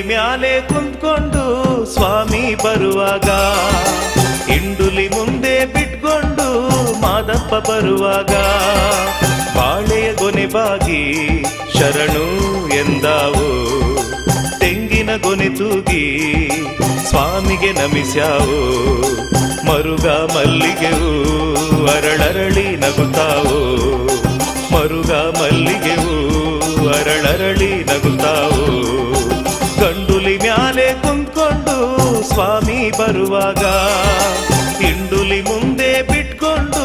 ಮ್ಯಾಲೆ ಕುಂತ್ಕೊಂಡು ಸ್ವಾಮಿ ಬರುವಾಗ, ಹಿಂಡುಲಿ ಮುಂದೆ ಬಿಟ್ಕೊಂಡು ಮಾದಪ್ಪ ಬರುವಾಗ, ಬಾಳೆಯ ಗೊನೆ ಬಾಗಿ ಶರಣು ಎಂದಾವು, ತೆಂಗಿನ ಗೊನೆ ತೂಗಿ ಸ್ವಾಮಿಗೆ ನಮಿಸ್ಯಾವು, ಮರುಗ ಮಲ್ಲಿಗೆವು ಅರಳರಳಿ ನಗುತ್ತಾವು, ಮರುಗ ಮಲ್ಲಿಗೆವು ಅರಳರಳಿ ನಗುತ್ತಾವು. ಗಂಡುಲಿ ಮ್ಯಾಲೆ ಕುಂತ್ಕೊಂಡು ಸ್ವಾಮಿ ಬರುವಾಗ, ಹಿಂಡುಲಿ ಮುಂದೆ ಬಿಟ್ಕೊಂಡು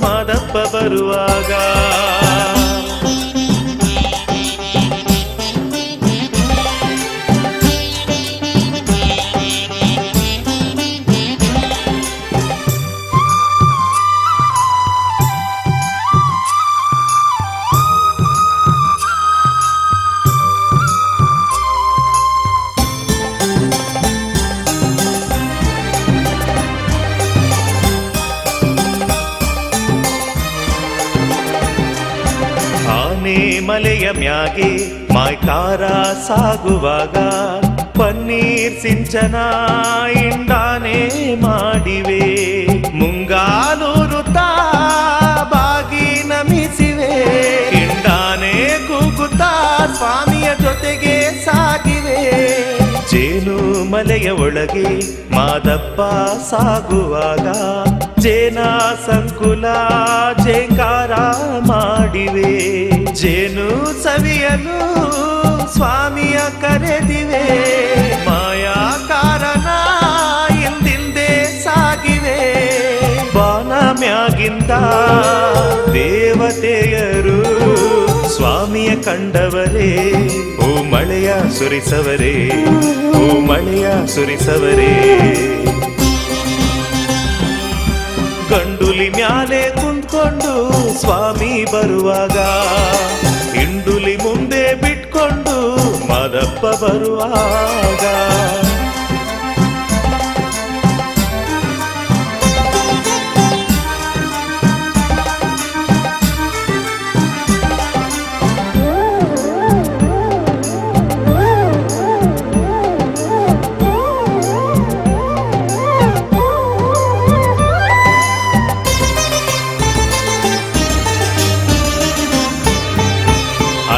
ಮಾದಪ್ಪ ಬರುವಾಗ. ಮಲೆಯ ಮ್ಯಾಗೆ ಮಾಯ್ಕಾರ ಸಾಗುವಾಗ, ಪನ್ನೀರ್ ಸಿಂಚನ ಇಂಡಾನೆ ಮಾಡಿವೆ, ಮುಂಗಾಲೂರುತ್ತಾ ಬಾಗಿ ನಮಿಸಿವೆ, ಇಂಡಾನೆ ಕೂಗುತ್ತಾ ಸ್ವಾಮಿಯ ಜೊತೆಗೆ ಸಾಗಿವೆ. ಜೇನು ಮಲೆಯ ಒಳಗೆ ಮಾದಪ್ಪ ಸಾಗುವಾಗ, ಜೇನ ಸಂಕುಲ ಜೇಂಕಾರ ಮಾಡಿವೆ, ಜೇನು ಸವಿಯಲು ಸ್ವಾಮಿಯ ಕರೆದಿವೆ, ಮಾಯಾ ಕಾರಣ ಹಿಂದಿಂದೆ ಸಾಗಿವೆ. ಬಾನ ಮ್ಯಾಗಿಂದ ದೇವತೆಯರು ಸ್ವಾಮಿಯ ಕಂಡವರೇ, ಓ ಮಳೆಯ ಸುರಿಸವರೇ, ಓ ಮಳೆಯ ಸುರಿಸವರೇ. ಗಂಡುಲಿ ಮ್ಯಾಲೆ ಕುಂತ್ಕೊಂಡು ಸ್ವಾಮಿ ಬರುವಾಗ, ಹಿಂಡುಲಿ ಮುಂದೆ ಬಿಟ್ಕೊಂಡು ಮಾದಪ್ಪ ಬರುವಾಗ.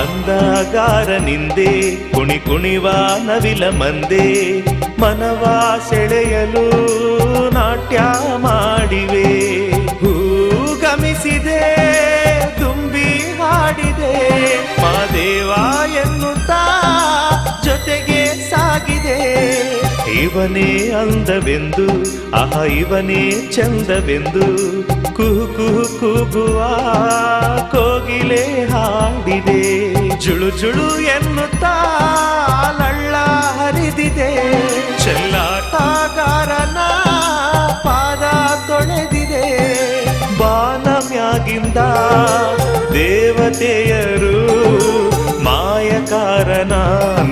ಅಂದಗಾರನಿಂದೆ ಕುಣಿ ಕುಣಿವ ನವಿಲ ಮಂದೆ, ಮನವ ಸೆಳೆಯಲು ನಾಟ್ಯ ಮಾಡಿವೆ, ಹೂ ಗಮಿಸಿದೆ ತುಂಬಿ ಹಾಡಿದೆ, ಮಾದೇವ ಎನ್ನುತ್ತಾ ಜೊತೆಗೆ ಸಾಗಿದೆ. ಇವನೇ ಅಂದವೆಂದು ಆಹ ಇವನೇ ಚಂದವೆಂದು, ಕುಹು ಕುಹು ಕೂಗುವ ಕೋಗಿಲೆ ಹಾಡಿದೆ, ಜುಳು ಜುಳು ಎನ್ನುತ್ತಾ ಲಳ್ಳ ಹರಿದಿದೆ, ಚೆಲ್ಲಾಟಗಾರನ ಪಾದ ತೊಳೆದಿದೆ. ಬಾನ ಮ್ಯಾಗಿಂದ ದೇವತೆಯರು ಮಾಯಕಾರನ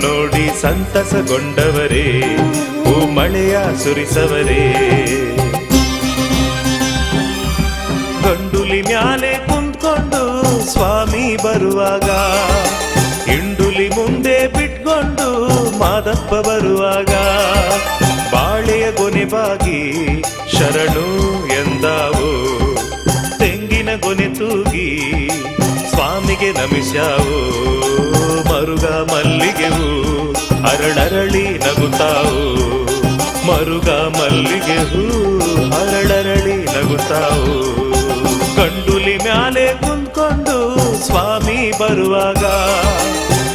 ನೋಡಿ ಸಂತಸಗೊಂಡವರೇ, ಓ ಮಳೆಯ ಸುರಿಸವರೇ. ಗಂಡುಲಿ ಮ್ಯಾಲೆ ಕುಂತ್ಕೊಂಡು ಸ್ವಾಮಿ ಬರುವಾಗ, ಹಿಂಡುಲಿ ಮುಂದೆ ಬಿಟ್ಕೊಂಡು ಮಾದಪ್ಪ ಬರುವಾಗ, ಬಾಳೆಯ ಗೊನೆ ಬಾಗಿ ಶರಣು ಎಂದಾವು, ತೆಂಗಿನ ಗೊನೆ ತೂಗಿ ಸ್ವಾಮಿಗೆ ನಮಿಸ್ಯಾವು, ಮರುಗ ಮಲ್ಲಿಗೆವು ಅರಳರಳಿ ನಗುತ್ತಾವು, ಮರುಗ ಮಲ್ಲಿಗೆವು ಅರಳರಳಿ ನಗುತ್ತಾವು. ಗಂಡುಲಿ ಮ್ಯಾಲೆ ಕುಂತ್ಕೊಂಡು ಸ್ವಾಮಿ ಬರುವಾಗ,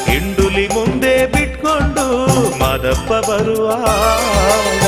ಹಿಂಡುಲಿ ಮುಂದೆ ಬಿಟ್ಕೊಂಡು ಮಾದಪ್ಪ ಬರುವಾಗ.